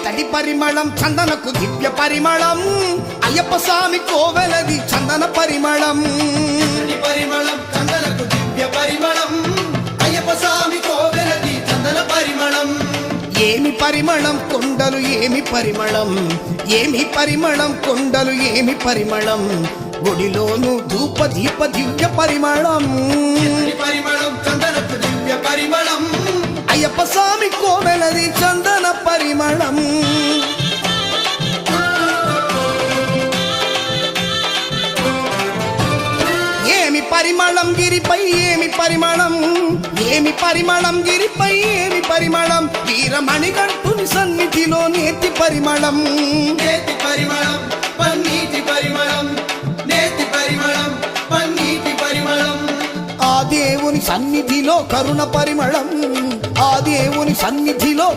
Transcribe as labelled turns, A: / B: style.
A: ఇత్తడి పరిమళం చందనకు దివ్య పరిమళం అయ్యప్ప స్వామి కోవెలది చందన పరిమళం
B: పరిమళం చందనకు దివ్య పరిమళం అయ్యప్ప స్వామి కోవెలది చందన పరిమళం
A: ఏమి పరిమళం కొండలు ఏమి పరిమళం ఏమి పరిమళం కొండలు ఏమి పరిమళం గుడిలోను ధూప దీప దివ్య పరిమళం
B: పరిమళం చందనకు దివ్య పరిమళం
A: అయ్యప్ప స్వామి కోవెలది చందన పరిమళం ఏమి పరిమళం గిరిపై ఏమి పరిమళం ఏమి పరిమళం గిరిపై ఏమి పరిమళం వీరమణిగంటుని సన్నిధిలో నేతి పరిమళం
B: నేతి పరిమళం పన్నీటి పరిమళం నేతి పరిమళం పన్నీటి పరిమళం
A: ఆ దేవుని సన్నిధిలో కరుణ పరిమళం ఆ దేవుని సన్నిధిలో